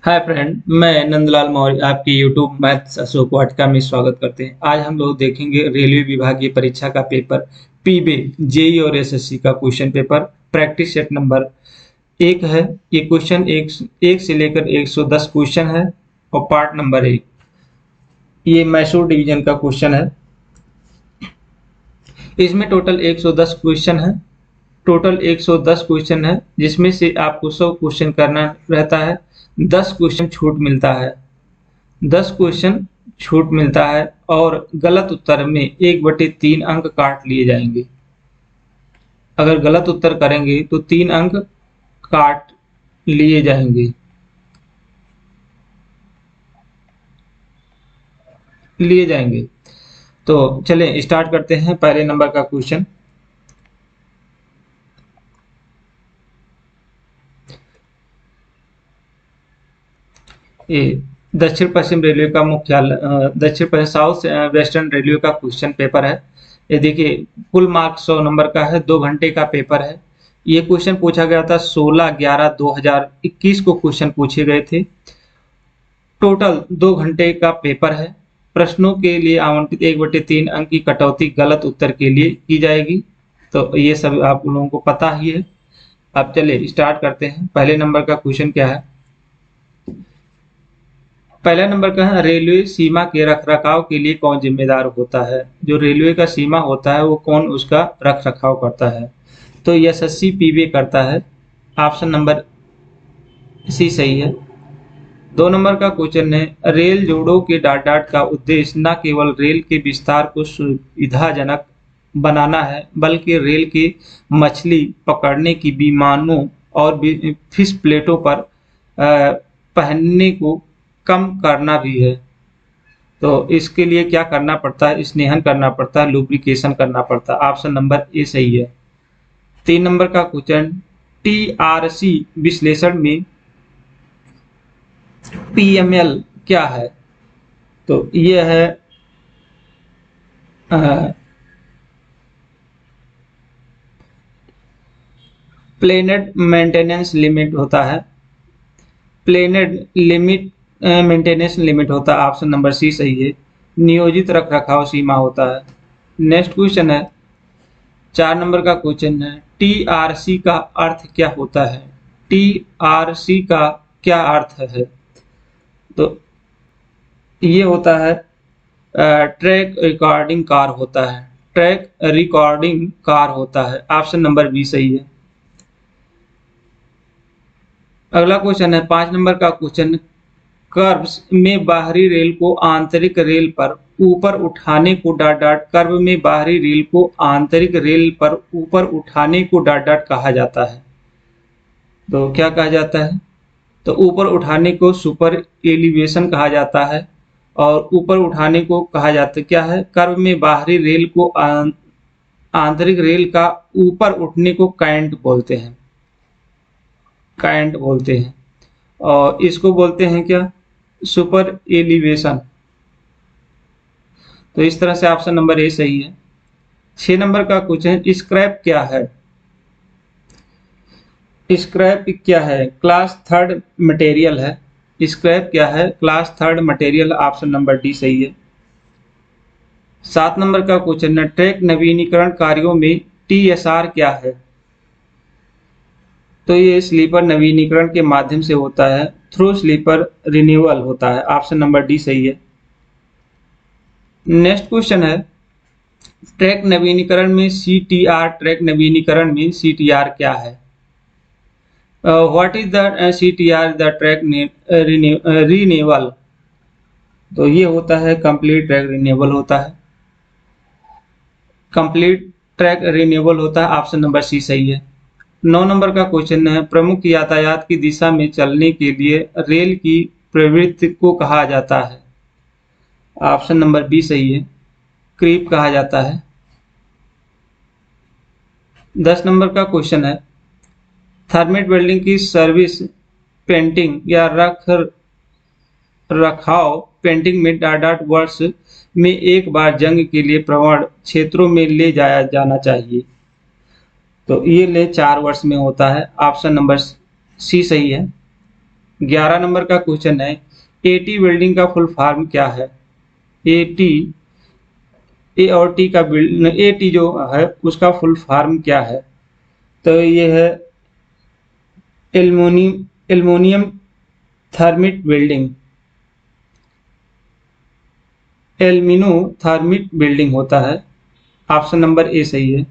Hi friend, मैं नंदलाल मौर्य आपकी YouTube maths Ashok Vatika में स्वागत करते हैं। आज हम लोग देखेंगे रेलवे विभागीय परीक्षा का पेपर पीबे जेई और एसएससी का question paper practice set number 1 है। ये क्वेश्चन एक से लेकर 110 क्वेश्चन है और पार्ट नंबर 1 ये मैसूर डिवीजन का क्वेश्चन है। इसमें टोटल 110 क्वेश्चन है। टोटल 110 क्वेश्चन है जिसमें से आपको 100 क्वेश्चन करना रहता है। 10 क्वेश्चन छूट मिलता है। 10 क्वेश्चन छूट मिलता है और गलत उत्तर में 1/3 अंक काट लिए जाएंगे। अगर गलत उत्तर करेंगे तो 3 अंक काट लिए जाएंगे। तो चलें स्टार्ट करते हैं पहले नंबर का क्वेश्चन। ये दक्षिण पश्चिम रेलवे का मुख्यालय दक्षिण पश्चिम साउथ वेस्टर्न रेलवे का क्वेश्चन पेपर है। ये देखिए कुल मार्क्स 100 नंबर का है। 2 घंटे का पेपर है। ये क्वेश्चन पूछा गया था 16/11/2021 को क्वेश्चन पूछे गए थे। टोटल 2 घंटे का पेपर है। प्रश्नों के लिए आवंटित 1/3 अंक की कटौती गलत उत्तर के लिए की जाएगी। तो ये सब आप लोगों को पता ही है। अब चलिए स्टार्ट करते हैं। पहले नंबर का क्वेश्चन क्या है? पहला नंबर का है रेलवे सीमा के रखरखाव के लिए कौन जिम्मेदार होता है? जो रेलवे का सीमा होता है वो कौन उसका रखरखाव करता है? तो एसएससी पीबे करता है। ऑप्शन नंबर सी सही है। 2 नंबर का क्वेश्चन है रेल जोड़ों के डाट डाट का उद्देश्य न केवल रेल के विस्तार को सुविधाजनक बनाना है बल्कि रेल के मछली पकड़ने की विमानों और फिश प्लेटों पर पहनने को कम करना भी है। तो इसके लिए क्या करना पड़ता है? स्नेहन करना पड़ता है, लुब्रिकेशन करना पड़ता है। ऑप्शन नंबर ए सही है। 3 नंबर का क्वेश्चन टीआरसी विश्लेषण में पीएमएल क्या है? तो ये है प्लेनेट मेंटेनेंस लिमिट होता है। प्लेनेट लिमिट मेंटेनेंस लिमिट होता है। ऑप्शन नंबर सी सही है। नियोजित रखरखाव सीमा होता है। नेक्स्ट क्वेश्चन है 4 नंबर का क्वेश्चन है टीआरसी का अर्थ क्या होता है? टीआरसी का क्या अर्थ है? तो ये होता है ट्रैक रिकॉर्डिंग कार होता है। ट्रैक रिकॉर्डिंग कार होता है। ऑप्शन नंबर बी सही है। अगला क्वेश्चन है 5 नंबर का क्वेश्चन कर्व्स में बाहरी रेल को आंतरिक रेल पर ऊपर उठाने को डॉट डॉट कर्व में बाहरी रेल को आंतरिक रेल पर ऊपर उठाने को डॉट डॉट कहा जाता है। तो क्या कहा जाता है? तो ऊपर उठाने को सुपर एलिवेशन कहा जाता है और ऊपर उठाने को कहा जाता है क्या है? कर्व में बाहरी रेल को आंतरिक रेल का ऊपर उठने को कैंट बोलते हैं। कैंट बोलते हैं और इसको बोलते हैं क्या? Super elevation. तो इस तरह से ऑप्शन नंबर ए सही है। 6 नंबर का क्वेश्चन स्क्रैप क्या है? स्क्रैप क्या है? क्लास 3 मटेरियल है। स्क्रैप क्या है? Class 3 material. Option number D सही है। 7 नंबर का क्वेश्चन है ट्रैक नवीनीकरण कार्यों में टीएसआर क्या है? तो ये स्लीपर नवीनीकरण के माध्यम से होता है। थ्रू स्लीपर रिन्यूअल होता है। ऑप्शन नंबर डी सही है। नेक्स्ट क्वेश्चन है ट्रैक नवीनीकरण में सीटीआर। ट्रैक नवीनीकरण में सीटीआर क्या है? What is the CTR? The track renewal. तो ये होता है कंप्लीट ट्रैक रिन्यूअल होता है। कंप्लीट ट्रैक रिन्यूअल होता है। ऑप्शन नंबर सी सही है। 9 नंबर का क्वेश्चन है प्रमुख यातायात की दिशा में चलने के लिए रेल की प्रवृत्ति को कहा जाता है। ऑप्शन नंबर बी सही है। क्रीप कहा जाता है। 10 नंबर का क्वेश्चन है थर्मेट वेल्डिंग की सर्विस पेंटिंग या रखाव पेंटिंग में डॉट डॉट वर्ष में एक बार जंग के लिए प्रवण क्षेत्रों में ले जाया जाना चाहिए। तो ये ले 4 वर्ष में होता है। ऑप्शन नंबर सी सही है। 11 नंबर का क्वेश्चन है, एटी बिल्डिंग का फुल फॉर्म क्या है? एटी, ए और टी का एटी जो है उसका फुल फॉर्म क्या है? तो ये है aluminium thermite welding, alumino thermite welding होता है। ऑप्शन नंबर ए सही है।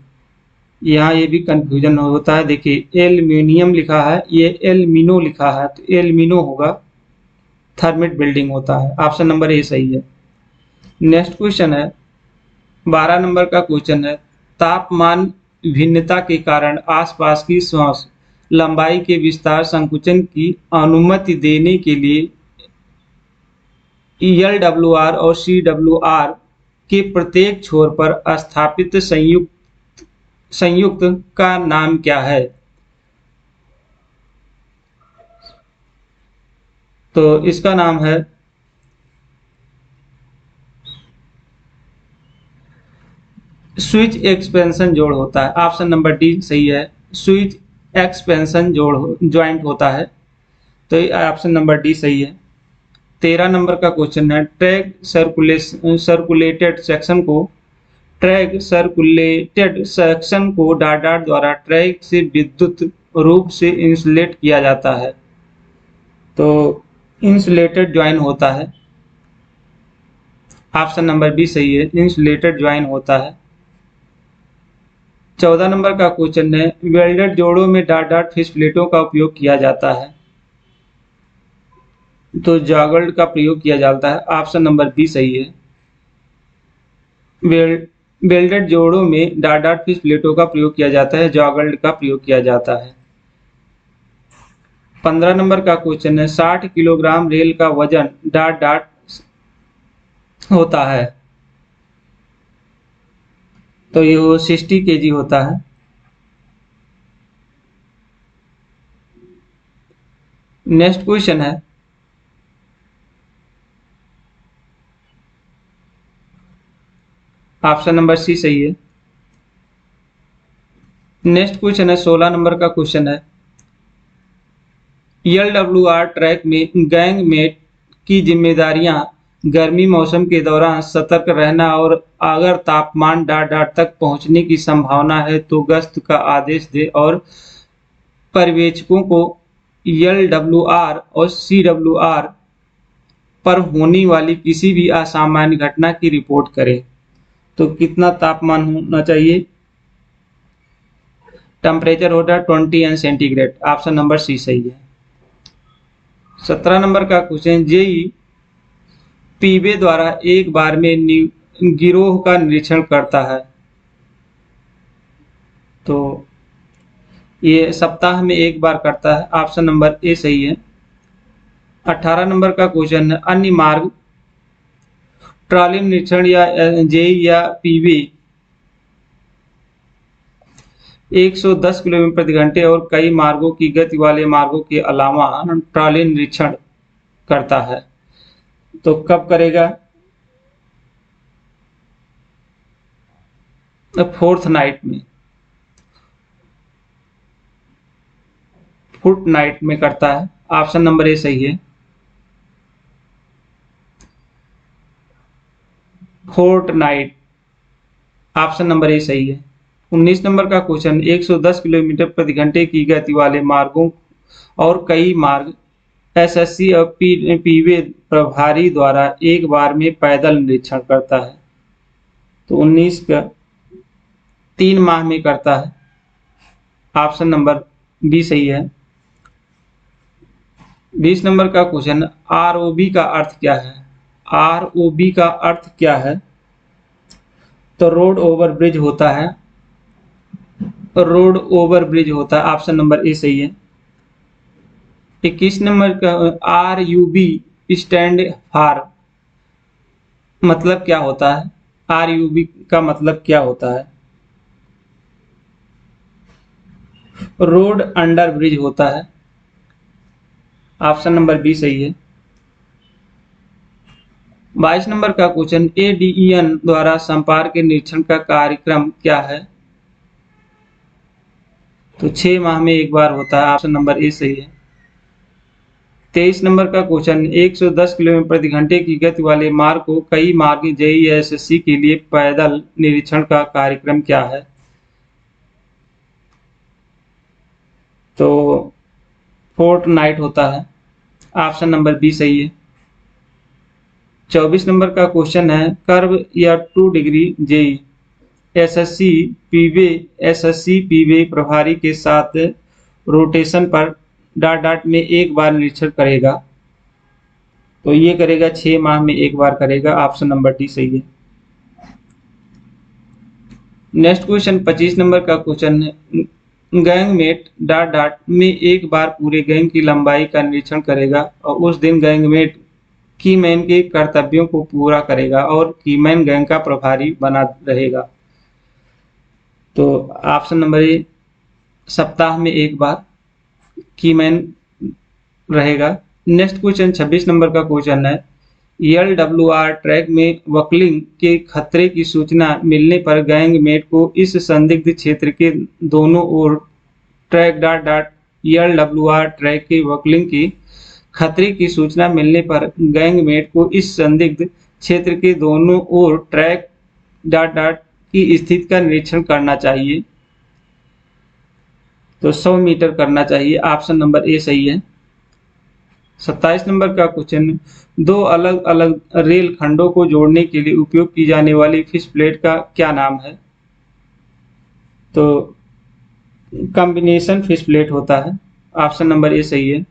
यहाँ ये भी कंफ्यूजन होता है, देखिए एल्यूमिनियम लिखा है, ये एल्यूमिनो लिखा है, तो एल्यूमिनो होगा, थर्मिट बिल्डिंग होता है। ऑप्शन नंबर ए सही है। नेक्स्ट क्वेश्चन है, 12 नंबर का क्वेश्चन है, तापमान भिन्नता के कारण आसपास की श्वास लंबाई के विस्तार संकुचन की अनुमति देने के लिए ELWR और CWR के प्रत्येक छोर पर स्थापित संयुक्त का नाम क्या है? तो इसका नाम है स्विच एक्सपेंशन जोड़ होता है। ऑप्शन नंबर डी सही है, स्विच एक्सपेंशन जोड़ ज्वाइंट होता है, तो ऑप्शन नंबर डी सही है। 13 नंबर का क्वेश्चन है, ट्रैक सेक्शन को डाट डाट द्वारा ट्रैक से विद्युत रूप से इंसुलेट किया जाता है, तो इंसुलेटेड ज्वाइन होता है। ऑप्शन नंबर बी सही है, इंसुलेटेड ज्वाइन होता है। 14 नंबर का क्वेश्चन है, वेल्डेड जोड़ों में डाट डाट फिश प्लेटों का उपयोग किया जाता है, तो जॉगल्ड का प्रयोग किया जाता है। ऑप्शन नंबर बी सही है, वेल्डेड जोड़ों में डाट डाट फिश प्लेटों का प्रयोग किया जाता है, जॉगल्ड का प्रयोग किया जाता है। 15 नंबर का क्वेश्चन है, 60 किलोग्राम रेल का वजन डाट डाट होता है, तो ये 60 kg होता है। नेक्स्ट क्वेश्चन है, ऑप्शन नंबर सी सही है। नेक्स्ट क्वेश्चन है, 16 नंबर का क्वेश्चन है, ELWR ट्रैक में गैंगमेट की जिम्मेदारियां गर्मी मौसम के दौरान सतर्क रहना और अगर तापमान डाट डाट तक पहुंचने की संभावना है तो गश्त का आदेश दे और पर्यवेक्षकों को ELWR और CWR पर होने वाली किसी भी असामान्य घटना की रिपोर्ट करे। तो कितना तापमान होना चाहिए? टेम्परेचर होता है 20 सेंटीग्रेड। ऑप्शन नंबर सी सही है। 17 नंबर का क्वेश्चन, जेई पीबे द्वारा एक बार में गिरोह का निरीक्षण करता है, तो ये सप्ताह में एक बार करता है। ऑप्शन नंबर ए सही है। 18 नंबर का क्वेश्चन है, अन्य मार्ग ट्रॉली निरीक्षण या जेई या पीबी 110 किलोमीटर प्रति घंटे और कई मार्गों की गति वाले मार्गों के अलावा ट्रॉली निरीक्षण करता है, तो कब करेगा? फोर्थ नाइट में करता है। ऑप्शन नंबर ए सही है, fourth night. Option number A सही है। 19 नंबर का क्वेश्चन, 110 किलोमीटर प्रति घंटे की गति वाले मार्गों और कई मार्ग एसएससी और पीवे प्रभारी द्वारा एक बार में पैदल निरीक्षण करता है, तो 19 का 3 माह में करता है। ऑप्शन नंबर बी सही है। 20 नंबर का क्वेश्चन, आरओबी का अर्थ क्या है? आरओबी का अर्थ क्या है? तो रोड ओवर ब्रिज होता है, रोड ओवर ब्रिज होता है। ऑप्शन नंबर ए सही है। 21 नंबर का, RUB स्टैंड फॉर मतलब क्या होता है? RUB का मतलब क्या होता है? रोड अंडर ब्रिज होता है। ऑप्शन नंबर बी सही है। 22 नंबर का क्वेश्चन, ADEN द्वारा संपर्क के निरीक्षण का कार्यक्रम क्या है? तो 6 माह में एक बार होता है। ऑप्शन नंबर ए सही है। 23 नंबर का क्वेश्चन, 110 किलोमीटर प्रति घंटे की गति वाले मार्ग को कई मार्ग जेईई एसएससी के लिए पैदल निरीक्षण का कार्यक्रम क्या है? तो फोर्टनाइट होता है। ऑप्शन नंबर बी सही है। 24 नंबर का क्वेश्चन है, कर्व या 2 डिग्री जेई एसएससी पीवे प्रभारी के साथ रोटेशन पर डॉट डॉट में एक बार निरीक्षण करेगा। तो ये करेगा 6 माह में एक बार करेगा। ऑप्शन नंबर डी सही है। नेक्स्ट क्वेश्चन 25 नंबर का क्वेश्चन है, गैंगमेट डॉट डॉट में एक बार पूरे गैंग की लंबाई का निरीक्षण करेगा और उस दिन गैंगमेट कीमैन के कर्तव्यों को पूरा करेगा और कीमैन गैंग का प्रभारी बना रहेगा। तो ऑप्शन नंबर ए, सप्ताह में एक बार कीमैन रहेगा। नेक्स्ट क्वेश्चन 26 नंबर का क्वेश्चन है, LWR ट्रैक में वकलिंग के खतरे की सूचना मिलने पर गैंगमेट को इस संदिग्ध क्षेत्र के दोनों ओर track dot dot LWR track के वकलिंग की खतरे की सूचना मिलने पर गैंगमेट को इस संदिग्ध क्षेत्र के दोनों ओर ट्रैक डॉट डॉट की स्थिति का निरीक्षण करना चाहिए। तो 100 मीटर करना चाहिए। ऑप्शन नंबर ए सही है। 27 नंबर का क्वेश्चन, दो अलग अलग रेल खंडों को जोड़ने के लिए उपयोग की जाने वाली फिश प्लेट का क्या नाम है? तो कॉम्बिनेशन फिश प्लेट होता है। ऑप्शन नंबर ए सही है।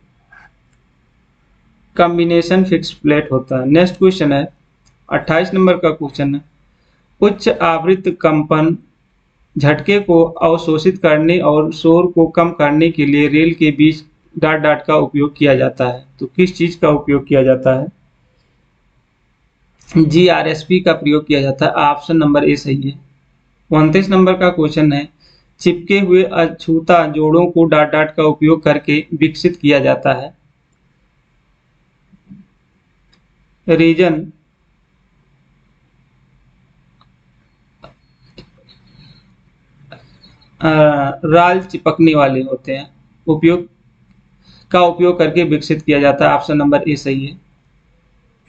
कॉम्बिनेशन फिक्स प्लेट होता है। नेक्स्ट क्वेश्चन है 28 नंबर का क्वेश्चन है, उच्च आवृत्ति कंपन झटके को अवशोषित करने और शोर को कम करने के लिए रेल के बीच डॉट डॉट का उपयोग किया जाता है। तो किस चीज का उपयोग किया जाता है? GRSP का प्रयोग किया जाता है। ऑप्शन नंबर ए सही है। 29 नंबर का क्वेश्चन है, चिपके हुए अछूता जोड़ों को डॉट डॉट का उपयोग करके विकसित किया जाता है। रीजन राल चिपकने वाले होते हैं, उपयोग करके विकसित किया जाता है। ऑप्शन नंबर ए सही है।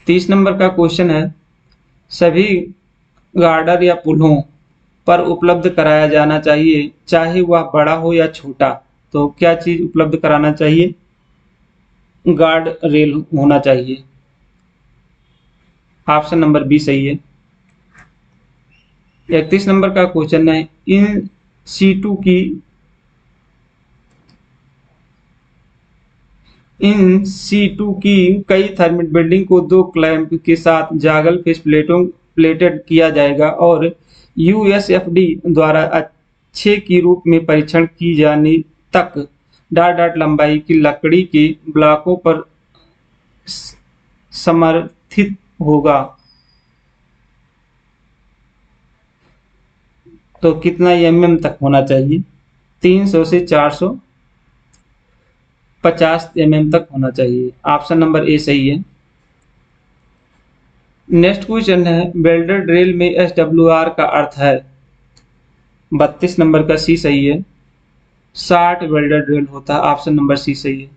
30 नंबर का क्वेश्चन है, सभी गार्डर या पुलों पर उपलब्ध कराया जाना चाहिए, चाहे वह बड़ा हो या छोटा। तो क्या चीज उपलब्ध कराना चाहिए? गार्ड रेल होना चाहिए। ऑप्शन नंबर बी सही है। 31 नंबर का क्वेश्चन है, इन सीटू की कई थर्मिट बिल्डिंग को 2 क्लैंप के साथ जागल फिश प्लेटेड किया जाएगा और USFD द्वारा अच्छे की रूप में परीक्षण की जाने तक डॉट डॉट लंबाई की लकड़ी के ब्लॉकों पर समर्थित होगा। तो कितना mm तक होना चाहिए? 300 से 450 mm तक होना चाहिए। ऑप्शन नंबर ए सही है। नेक्स्ट क्वेश्चन है, वेल्डेड रेल में SWR का अर्थ है? 32 नंबर का सी सही है। 60 वेल्डेड रेल होता है। ऑप्शन नंबर सी सही है।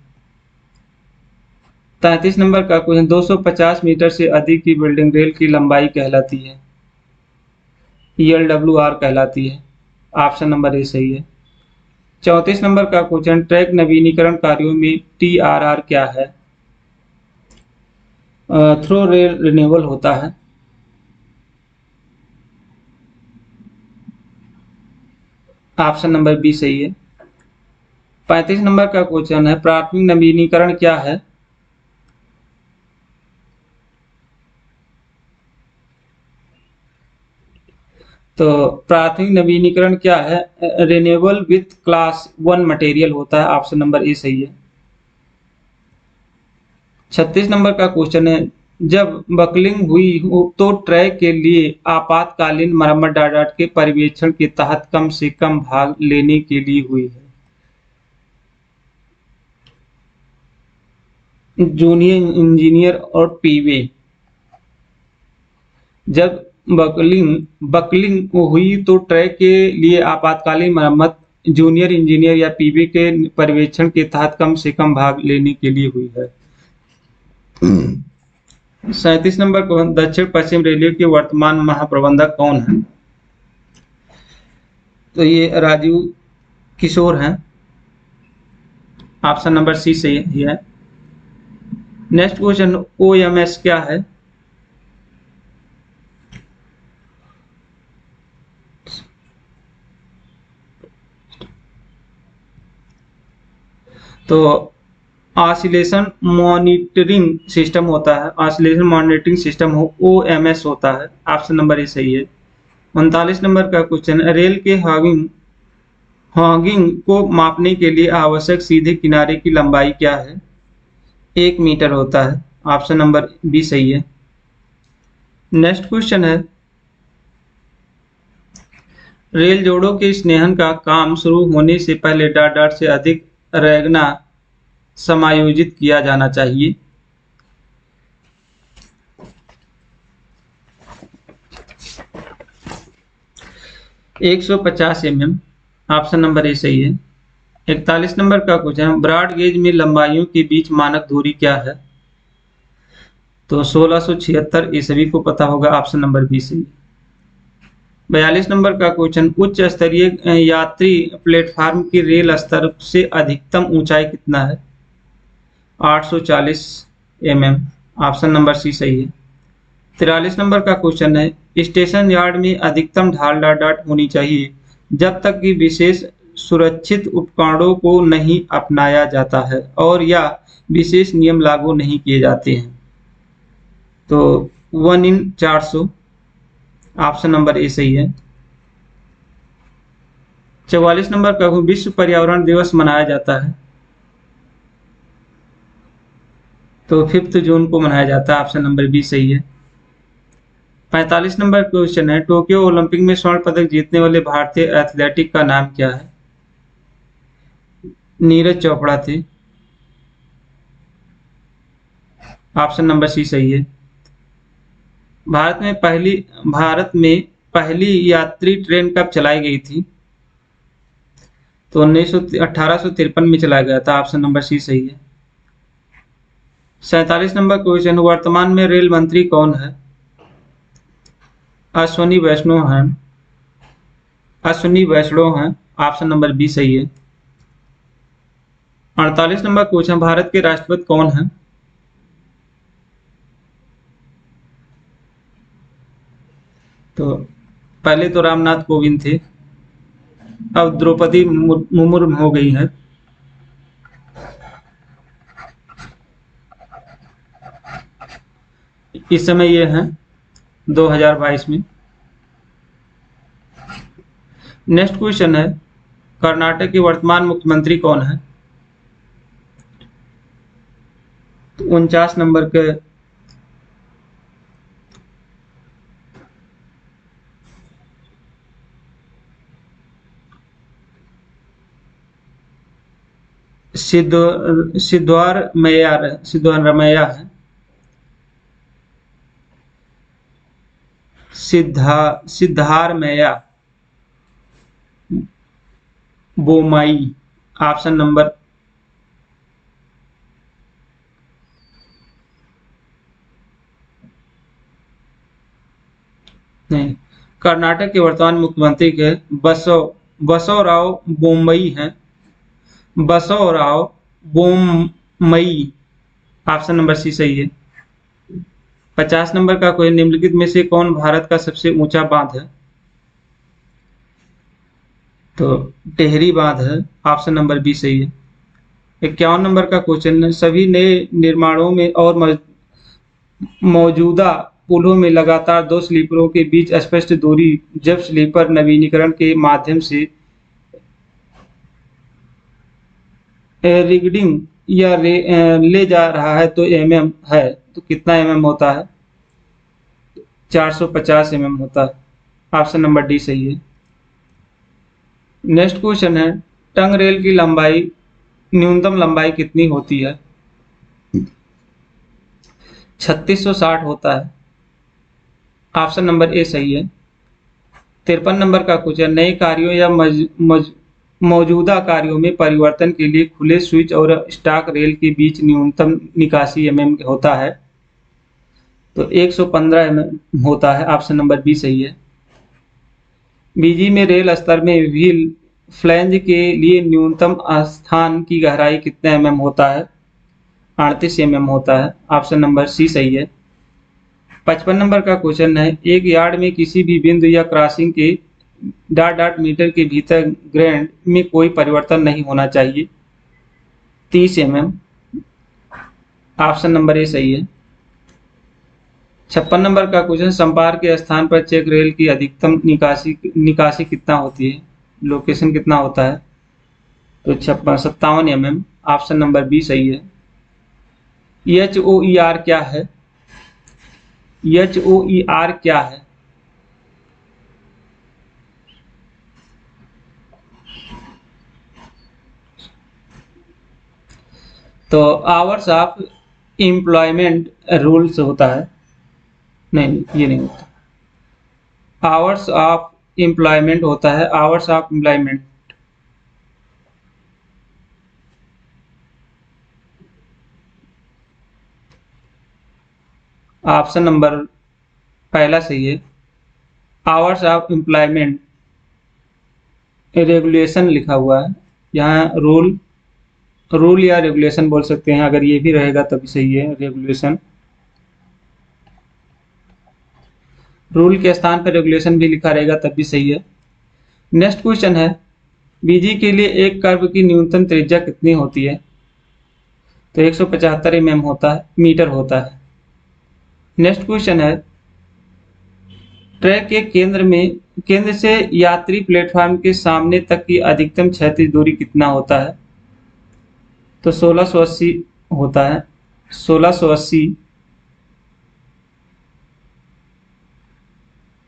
33 नंबर का क्वेश्चन, 250 मीटर से अधिक की बिल्डिंग रेल की लंबाई कहलाती है? LWR कहलाती है। ऑप्शन नंबर ए सही है। 34 नंबर का क्वेश्चन, ट्रैक नवीनीकरण कार्यों में TRR क्या है? थ्रो रेल रिन्यूअल होता है। ऑप्शन नंबर बी सही है। 35 नंबर का क्वेश्चन है, प्राथमिक नवीनीकरण क्या है? तो प्राथमिक नवीनीकरण क्या है? रिन्यूएबल विथ क्लास 1 मटेरियल होता है। ऑप्शन नंबर ए सही है। 36 नंबर का क्वेश्चन है, जब बकलिंग हुई हो तो ट्रैक के लिए आपातकालीन मरम्मत डॉट डॉट के पर्यवेक्षण के तहत कम से कम भाग लेने के लिए हुई है? जूनियर इंजीनियर और पीवे। जब बकलिंग हुई तो ट्रैक के लिए आपातकालीन मरम्मत जूनियर इंजीनियर या पीवी के पर्यवेक्षण के तहत कम से कम भाग लेने के लिए हुई है। 37 नंबर को दक्षिण पश्चिम रेलवे के वर्तमान महाप्रबंधक कौन है? तो ये राजीव किशोर हैं। ऑप्शन नंबर सी सही है। नेक्स्ट क्वेश्चन, ओएमएस क्या है? तो ऑसिलेशन मॉनिटरिंग सिस्टम होता है, ऑसिलेशन मॉनिटरिंग सिस्टम हो ओएमएस होता है। ऑप्शन नंबर ए सही है। 39 नंबर का क्वेश्चन, रेल के हॉगिंग को मापने के लिए आवश्यक सीधे किनारे की लंबाई क्या है? 1 मीटर होता है। ऑप्शन नंबर बी सही है। नेक्स्ट क्वेश्चन है, रेल जोड़ों के स्नेहन का काम शुरू होने से पहले $1 से अधिक रैगना समायोजित किया जाना चाहिए। $150 ऑप्शन नंबर ए सही है। 41 नंबर का क्वेश्चन, ब्रॉड गेज में लंबाइयों के बीच मानक दूरी क्या है? तो 1676, ये सभी को पता होगा। ऑप्शन नंबर बी सही है। 42 नंबर का क्वेश्चन, उच्च स्तरीय यात्री प्लेटफार्म की रेल स्तर से अधिकतम ऊंचाई कितना है? 840 mm। ऑप्शन नंबर सी सही है। 43 नंबर का क्वेश्चन है, स्टेशन यार्ड में अधिकतम ढाल डाट होनी चाहिए जब तक कि विशेष सुरक्षित उपकरणों को नहीं अपनाया जाता है और या विशेष नियम लागू नहीं किए जाते हैं। तो 1/400। ऑप्शन नंबर ए सही है। 44 नंबर का विश्व पर्यावरण दिवस मनाया जाता है? तो 5 जून को मनाया जाता है। ऑप्शन नंबर बी सही है। 45 नंबर क्वेश्चन है, टोक्यो ओलंपिक में स्वर्ण पदक जीतने वाले भारतीय एथलेटिक का नाम क्या है? नीरज चोपड़ा थे। ऑप्शन नंबर सी सही है। भारत में पहली यात्री ट्रेन कब चलाई गई थी? तो 1853 में चलाया गया था। ऑप्शन नंबर सी सही है। 47 नंबर क्वेश्चन, वर्तमान में रेल मंत्री कौन है? अश्विनी वैष्णव हैं। ऑप्शन नंबर बी सही है। 48 नंबर क्वेश्चन, भारत के राष्ट्रपति कौन हैं? तो पहले तो रामनाथ कोविंद थे, अब द्रौपदी मुर्मू हो गई है। इस समय ये हैं 2022 में। नेक्स्ट क्वेश्चन है, कर्नाटक के वर्तमान मुख्यमंत्री कौन है? तो 49 नंबर के सिद्धरामैया है। सिद्धारमैया बोमाई। ऑप्शन नंबर नहीं, कर्नाटक के वर्तमान मुख्यमंत्री के बसवराव बोम्मई हैं। Basavrao Bommai. Option number C सही है। 50 नंबर का कोई, निम्नलिखित में से कौन भारत का सबसे ऊंचा बांध है? तो टेहरी बांध है। ऑप्शन नंबर बी सही है। 51 नंबर का क्वेश्चन, सभी नए निर्माणों में और मौजूदा पुलों में लगातार 2 स्लीपरों के बीच स्पष्ट दूरी जब स्लीपर नवीनीकरण के माध्यम से रिगडिंग या ले जा रहा है तो mm है, तो कितना mm होता है? 450 mm होता है। ऑप्शन नंबर डी सही है। नेक्स्ट क्वेश्चन है, टंग रेल की न्यूनतम लंबाई कितनी होती है? 3660 होता है। ऑप्शन नंबर ए सही है। 53 नंबर का क्वेश्चन, नए कार्यों या मौजूदा कार्यों में परिवर्तन के लिए खुले स्विच और स्टॉक रेल के बीच न्यूनतम निकासी एमएम होता है। तो 115 एमएम होता है। ऑप्शन नंबर बी सही है। बीजी में रेल स्तर में व्हील फ्लैंज के लिए न्यूनतम स्थान की गहराई कितने एमएम होता है? 38 एमएम होता है। ऑप्शन नंबर सी सही है। 55 नंबर का क्वेश्चन है, एक यार्ड में किसी भी बिंदु या क्रॉसिंग के ... मीटर के भीतर ग्रेड में कोई परिवर्तन नहीं होना चाहिए। 30 एमएम। ऑप्शन नंबर ए सही है। 56 नंबर का क्वेश्चन, संपर्क के स्थान पर चेक रेल की अधिकतम निकासी कितना होती है? लोकेशन कितना होता है? तो 57 एमएम। ऑप्शन नंबर बी सही है। HOER क्या है? HOER क्या है? तो आवर्स ऑफ एम्प्लॉयमेंट रूल्स होता है। नहीं, ये नहीं होता। आवर्स ऑफ एम्प्लॉयमेंट होता है। Hours of employment. Option number पहला सही है। आवर्स ऑफ एम्प्लॉयमेंट रेगुलेशन लिखा हुआ है, यहाँ रूल या रेगुलेशन बोल सकते हैं। अगर ये भी रहेगा तभी सही है। रेगुलेशन, रूल के स्थान पर रेगुलेशन भी लिखा रहेगा तब भी सही है। नेक्स्ट क्वेश्चन है, बीजी के लिए एक कर्व की न्यूनतम त्रिज्या कितनी होती है? तो 175 एमएम होता है, मीटर होता है। नेक्स्ट क्वेश्चन है, ट्रैक के केंद्र से यात्री प्लेटफॉर्म के सामने तक की अधिकतम क्षैतिज दूरी कितना होता है? तो 1680 होता है। 1680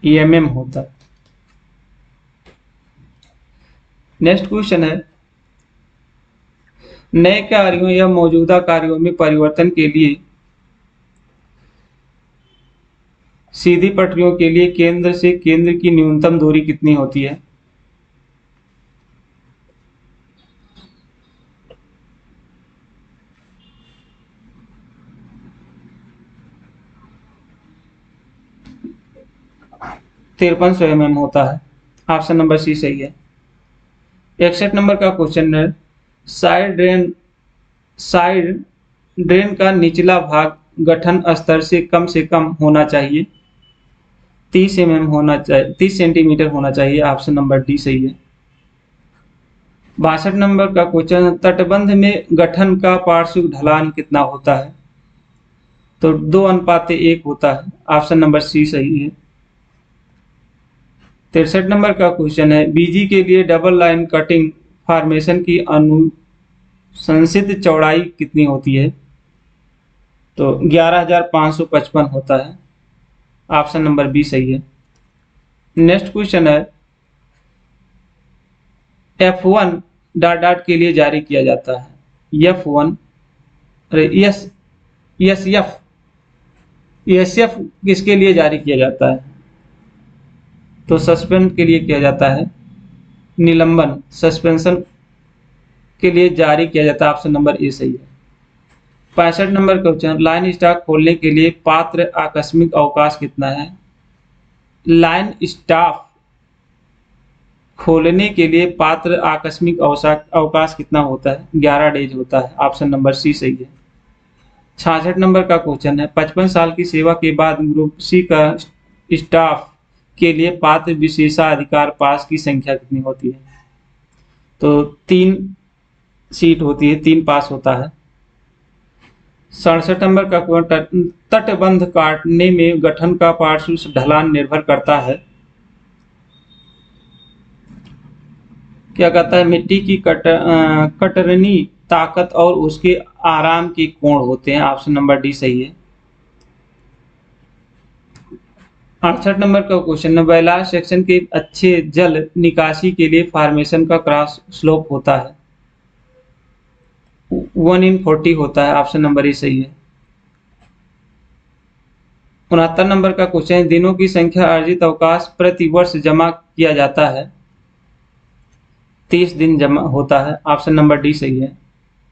एमएम होता है। नेक्स्ट क्वेश्चन है, नए कार्यों या मौजूदा कार्यों में परिवर्तन के लिए सीधी पटरियों के लिए केंद्र से केंद्र की न्यूनतम दूरी कितनी होती है? तिरपन 100 एमएम होता है। ऑप्शन नंबर सी सही है। 61 नंबर का क्वेश्चन है, साइड ड्रेन का निचला भाग गठन स्तर से कम होना चाहिए। 30 एमएम होना चाहिए, 30 सेंटीमीटर होना चाहिए। ऑप्शन नंबर डी सही है। 62 नंबर का क्वेश्चन, तटबंध में गठन का पार्श्विक ढलान कितना होता है? तो 2:1 होता है। ऑप्शन नंबर सी सही है। 63 नंबर का क्वेश्चन है, बीजी के लिए डबल लाइन कटिंग फॉर्मेशन की अनुशंसित चौड़ाई कितनी होती है? तो 11,555 होता है। ऑप्शन नंबर बी सही है। नेक्स्ट क्वेश्चन है, F1 ... के लिए जारी किया जाता है। F1 SF किसके लिए जारी किया जाता है? तो सस्पेंड के लिए किया जाता है। निलंबन, सस्पेंशन के लिए जारी किया जाता है। ऑप्शन नंबर ए सही है। 65 नंबर क्वेश्चन, लाइन स्टॉक खोलने के लिए पात्र आकस्मिक अवकाश कितना है? लाइन स्टॉक खोलने के लिए पात्र आकस्मिक अवकाश कितना होता है? 11 डेज होता है। ऑप्शन नंबर सी सही है। 66 नंबर का क्वेश्चन है, 55 साल की सेवा के बाद ग्रुप सी का स्टाफ के लिए पात्र विशेषाधिकार पास की संख्या कितनी होती है? तो 3 सीट होती है, 3 पास होता है। 67 नंबर का क्वेश्चन, तटबंध काटने में गठन का पार्श्व ढलान निर्भर करता है, क्या कहता है? मिट्टी की कतरनी ताकत और उसके आराम के कोण होते हैं। ऑप्शन नंबर डी सही है। 68 नंबर का क्वेश्चन है, बैलास्ट सेक्शन के अच्छे जल निकासी के लिए फॉर्मेशन का क्रॉस स्लोप होता है। 1/40 होता है। ऑप्शन नंबर ए सही है। 69 नंबर का क्वेश्चन है, दिनों की संख्या अर्जित अवकाश प्रति वर्ष जमा किया जाता है। 30 दिन जमा होता है। ऑप्शन नंबर डी सही है।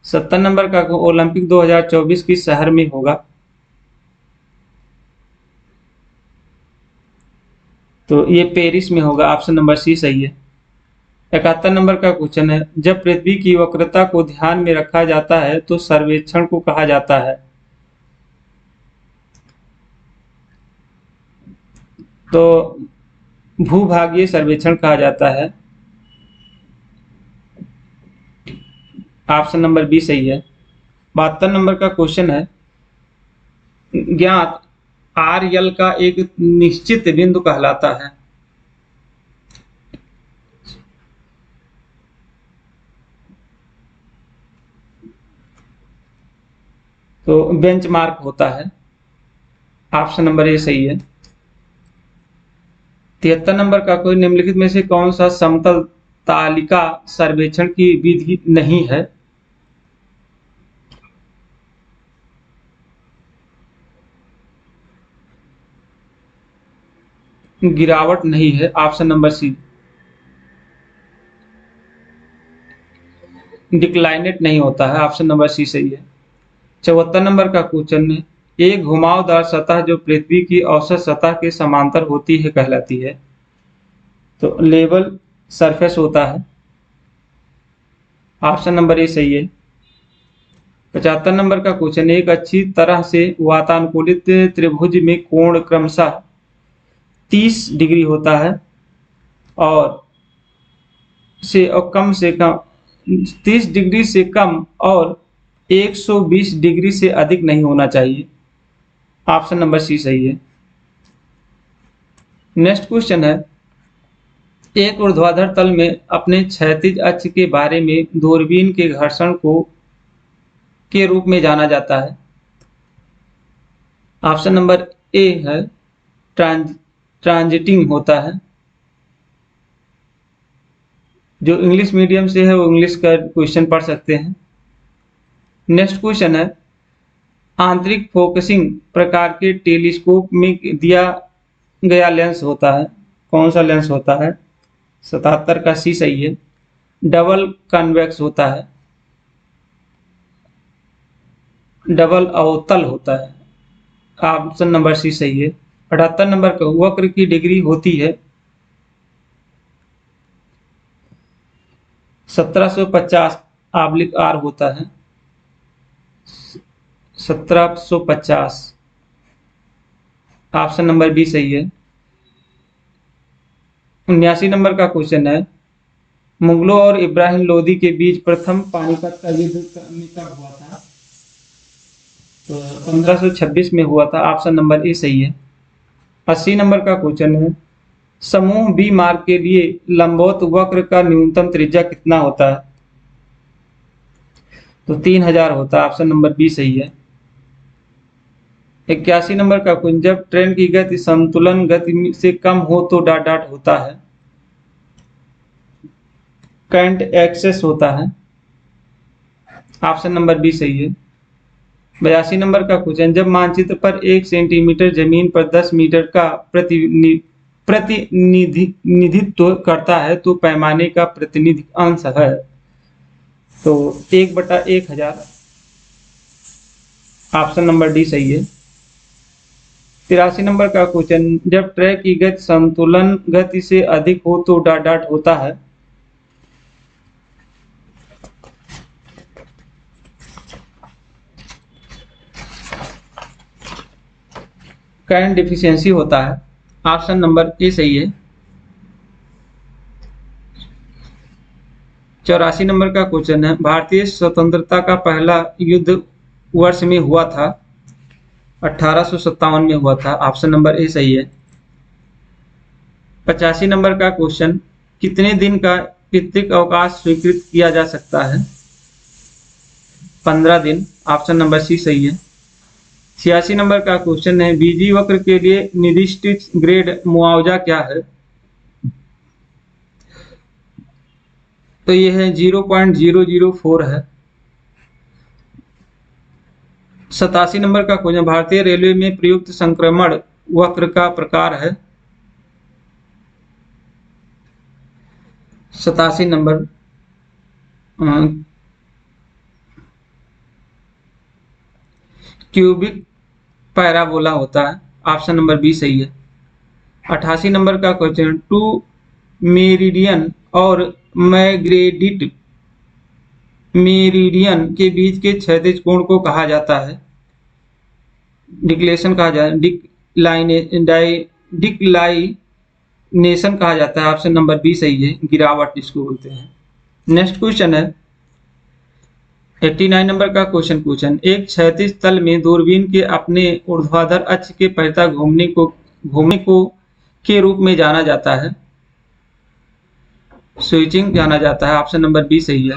70 नंबर का ओलंपिक 2024 किस शहर में होगा? तो ये पेरिस में होगा। ऑप्शन नंबर सी सही है। 71 नंबर का क्वेश्चन है, जब पृथ्वी की वक्रता को ध्यान में रखा जाता है तो सर्वेक्षण को कहा जाता है? तो भूभागीय सर्वेक्षण कहा जाता है। ऑप्शन नंबर बी सही है। 72 नंबर का क्वेश्चन है, ज्ञात आर यल का एक निश्चित बिंदु कहलाता है? तो बेंचमार्क होता है। ऑप्शन नंबर ए सही है। 73 नंबर का, कोई निम्नलिखित में से कौन सा समतल तालिका सर्वेक्षण की विधि नहीं है? गिरावट नहीं है। Option number C. डिक्लाइनेट नहीं होता है। ऑप्शन नंबर सी सही है। 74 नंबर का क्वेश्चन है, एक घुमावदार सतह जो पृथ्वी की औसत सतह के समांतर होती है कहलाती है? तो लेवल सरफेस होता है। ऑप्शन नंबर ए सही है। 75 नंबर का क्वेश्चन, एक अच्छी तरह से वातानुकूलित त्रिभुज में कोण क्रमशः 30 डिग्री होता है और कम से कम 30 डिग्री से कम और 120 डिग्री से अधिक नहीं होना चाहिए। ऑप्शन नंबर सी सही है। नेक्स्ट क्वेश्चन है, एक ऊर्ध्वाधर तल में अपने क्षैतिज अक्ष के बारे में दूरबीन के घर्षण को के रूप में जाना जाता है? ऑप्शन नंबर ए है, ट्रांजिटिंग होता है। जो इंग्लिश मीडियम से है वो इंग्लिश का क्वेश्चन पढ़ सकते हैं। नेक्स्ट क्वेश्चन है, आंतरिक फोकसिंग प्रकार के टेलीस्कोप में दिया गया लेंस होता है? कौन सा लेंस होता है? 77 का सी सही है। डबल कन्वेक्स होता है। डबल अवतल होता है। ऑप्शन नंबर सी सही है। 78 नंबर का, वक्र की डिग्री होती है? 1750/r होता है। 1750। ऑप्शन नंबर बी सही है। 79 नंबर का क्वेश्चन है, मुगलों और इब्राहिम लोदी के बीच प्रथम पानीपत का युद्ध कब हुआ था? तो 1526 में हुआ था। ऑप्शन नंबर ए सही है। 80 नंबर का क्वेश्चन है, समूह बी मार्ग के लिए लंबवत वक्र का न्यूनतम त्रिज्या कितना होता है? तो 3000 होता है। ऑप्शन नंबर बी सही है। 81 नंबर का क्वेश्चन, जब ट्रेन की गति संतुलन गति से कम हो तो डॉट डॉट होता है? करंट एक्सेस होता है। ऑप्शन नंबर बी सही है। 82 नंबर का क्वेश्चन, जब मानचित्र पर 1 सेंटीमीटर जमीन पर 10 मीटर का प्रतिनिधित्व करता है तो पैमाने का प्रतिनिधि अंश है? तो 1/1000। ऑप्शन नंबर डी सही है। 83 नंबर का क्वेश्चन, जब ट्रैक की गति संतुलन गति से अधिक हो तो डॉट डॉट होता है? करंट डिफिशियंसी होता है। ऑप्शन नंबर ए सही है। 84 नंबर का क्वेश्चन है, भारतीय स्वतंत्रता का पहला युद्ध वर्ष में हुआ था? 1857 में हुआ था। ऑप्शन नंबर ए सही है। 85 नंबर का क्वेश्चन, कितने दिन का पितृक अवकाश स्वीकृत किया जा सकता है? 15 दिन। ऑप्शन नंबर सी सही है। 86 नंबर का क्वेश्चन है, बीजी वक्र के लिए निर्दिष्ट ग्रेड मुआवजा क्या है? तो ये है 0.004 है। 87 नंबर का क्वेश्चन, भारतीय रेलवे में प्रयुक्त संक्रमण वक्र का प्रकार है? 87 नंबर क्यूबिक पैराबोला होता है। ऑप्शन नंबर बी सही है। 88 नंबर का क्वेश्चन, टू मेरिडियन और मैग्रेडिट मेरिडियन के बीच के क्षैतिज कोण को कहा जाता है? डिक्लेशन कहा जाता है, डिक्लाइनेशन कहा जाता है। ऑप्शन नंबर बी सही है, गिरावट जिसको बोलते हैं। नेक्स्ट क्वेश्चन है 89 नंबर का क्वेश्चन, एक क्षैतिज तल में दूरबीन के अपने ऊर्ध्वाधर अक्ष के परितः घूमने को के रूप में जाना जाता है? स्विचिंग जाना जाता है। ऑप्शन नंबर बी सही है।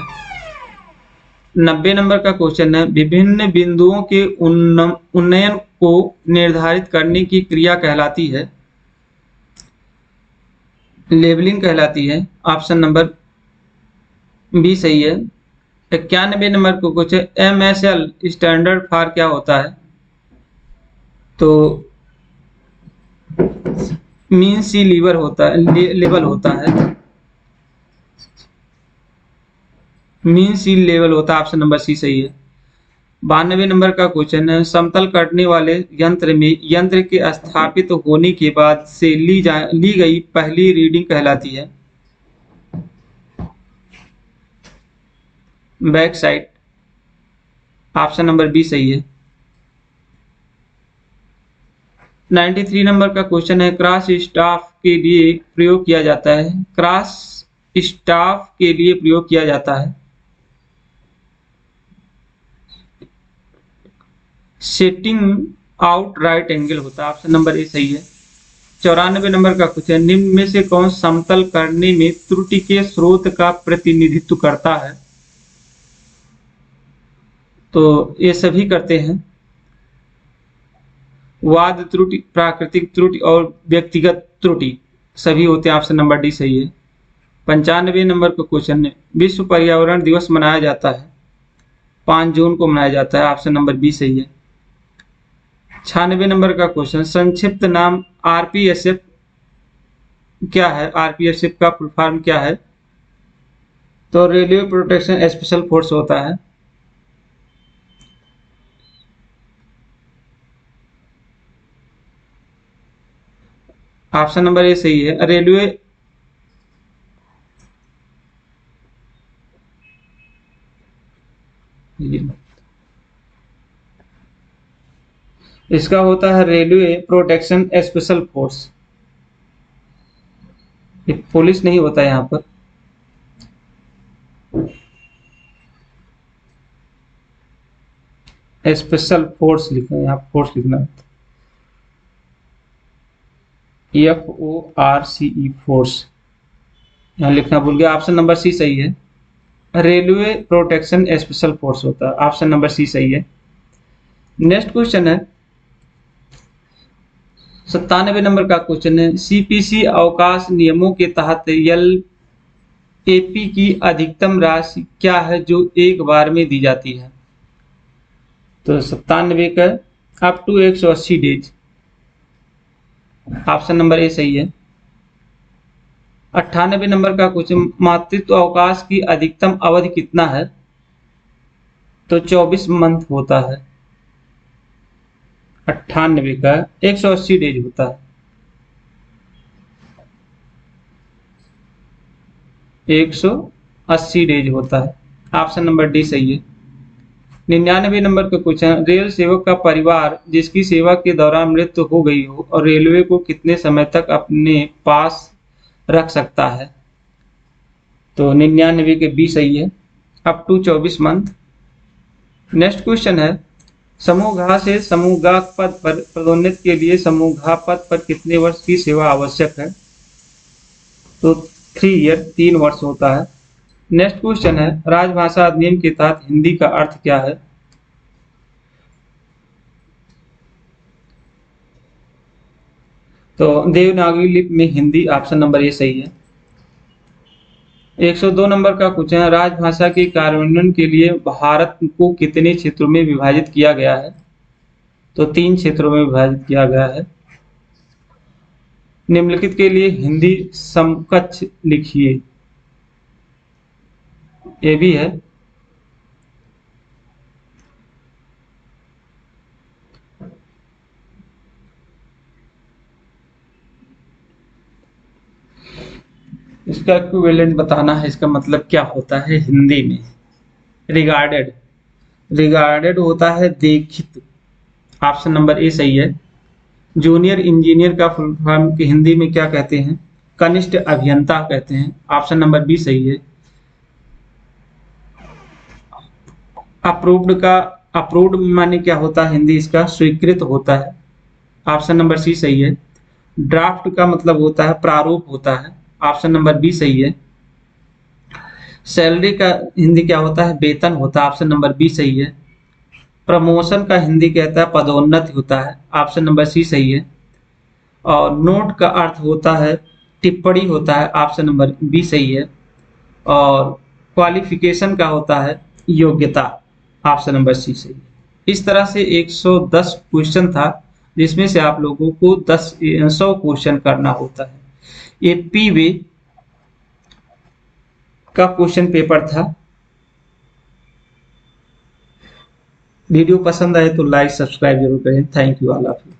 90 नंबर का क्वेश्चन है, विभिन्न बिंदुओं के उन्नयन को निर्धारित करने की क्रिया कहलाती है? लेबलिंग कहलाती है। ऑप्शन नंबर बी सही है। 91 नंबर को क्वेश्चन, MSL स्टैंडर्ड फॉर क्या होता है? तो मीन सी लीवर होता है, लेवल होता है। मीन सी लेवल होता है। ऑप्शन नंबर सी सही है। 92 नंबर का क्वेश्चन है, समतल कटने वाले यंत्र में यंत्र के स्थापित होने के बाद से ली गई पहली रीडिंग कहलाती है? Back side. Option number B सही है। 93 नंबर का क्वेश्चन है, क्रॉस स्टाफ के लिए प्रयोग किया जाता है? क्रॉस स्टाफ के लिए प्रयोग किया जाता है? सेटिंग आउट राइट एंगल होता है। ऑप्शन नंबर ए सही है। 94 नंबर का क्वेश्चन, निम्न में से कौन समतल करने में त्रुटि के स्रोत का प्रतिनिधित्व करता है? तो ये सभी करते हैं। वाद त्रुटि, प्राकृतिक त्रुटि और व्यक्तिगत त्रुटि सभी होते हैं। ऑप्शन नंबर डी सही है। 95 नंबर का क्वेश्चन है, विश्व पर्यावरण दिवस मनाया जाता है? 5 जून को मनाया जाता है। ऑप्शन नंबर बी सही है। 96 नंबर का क्वेश्चन, संक्षिप्त नाम आरपीएसएफ क्या है? आरपीएसएफ का फुल फॉर्म क्या है? तो रेलवे प्रोटेक्शन स्पेशल फोर्स होता है। ऑप्शन नंबर ए सही है। रेलवे इसका होता है railway protection special force. Police नहीं होता यहाँ पर। स्पेशल फोर्स लिखना है, यहाँ फोर्स लिखना है, FORCE फोर्स यहाँ लिखना भूल गया। ऑप्शन नंबर सी सही है। रेलवे प्रोटेक्शन स्पेशल फोर्स होता है। ऑप्शन नंबर सी सही है। नेक्स्ट क्वेश्चन है 97 नंबर का क्वेश्चन है, CPC अवकाश नियमों के तहत LAP की अधिकतम राशि क्या है जो एक बार में दी जाती है? तो 97 का up to 180 days. Option number A सही है। 98 नंबर का क्वेश्चन, मातृत्व अवकाश की अधिकतम अवधि कितना है? तो 24 मंथ होता है। 98 का 180 डेज होता है। 180 डेज होता है। ऑप्शन नंबर डी सही है। 99 नंबर का क्वेश्चन, रेल सेवक का परिवार जिसकी सेवा के दौरान मृत्यु हो गई हो और रेलवे को कितने समय तक अपने पास रख सकता है? तो 99 के बी सही है, up to 24 month. Next question है, समूह से समूह पद पर पदोन्नति के लिए समूह पद पर कितने वर्ष की सेवा आवश्यक है? तो 3 ईयर 3 वर्ष होता है। नेक्स्ट क्वेश्चन है, राजभाषा अधिनियम के तहत हिंदी का अर्थ क्या है? तो देवनागरी लिपि में हिंदी। ऑप्शन नंबर ए सही है। 102 नंबर का क्वेश्चन है, राजभाषा के कार्यान्वयन के लिए भारत को कितने क्षेत्रों में विभाजित किया गया है? तो 3 क्षेत्रों में विभाजित किया गया है। निम्नलिखित के लिए हिंदी समकक्ष लिखिए। ये भी है। इसका इक्विवेलेंट बताना है, इसका मतलब क्या होता है हिंदी में। रिगार्डेड, रिगार्डेड होता है देखित। ऑप्शन नंबर ए सही है। जूनियर इंजीनियर का फुल फॉर्म की हिंदी में क्या कहते हैं? कनिष्ठ अभियंता कहते हैं। ऑप्शन नंबर बी सही है। अप्रूव्ड का, अप्रूव्ड माने क्या होता है हिंदी इसका? स्वीकृत होता है। ऑप्शन नंबर सी सही है। ड्राफ्ट का मतलब होता है प्रारूप होता है। ऑप्शन नंबर बी सही है। सैलरी का हिंदी क्या होता है? वेतन होता है। ऑप्शन नंबर बी सही है। प्रमोशन का हिंदी कहता है पदोन्नति होता है। ऑप्शन नंबर सी सही है। और नोट का अर्थ होता है टिप्पणी होता है। ऑप्शन नंबर बी सही है। और क्वालिफिकेशन का होता है योग्यता। ऑप्शन नंबर सी सही है। इस तरह से 110 क्वेश्चन था, जिसमें से आप लोगों को 100 क्वेश्चन करना होता है। ये पीवे का क्वेश्चन पेपर था। वीडियो पसंद आए तो लाइक सब्सक्राइब जरूर करें। Thank you all of you.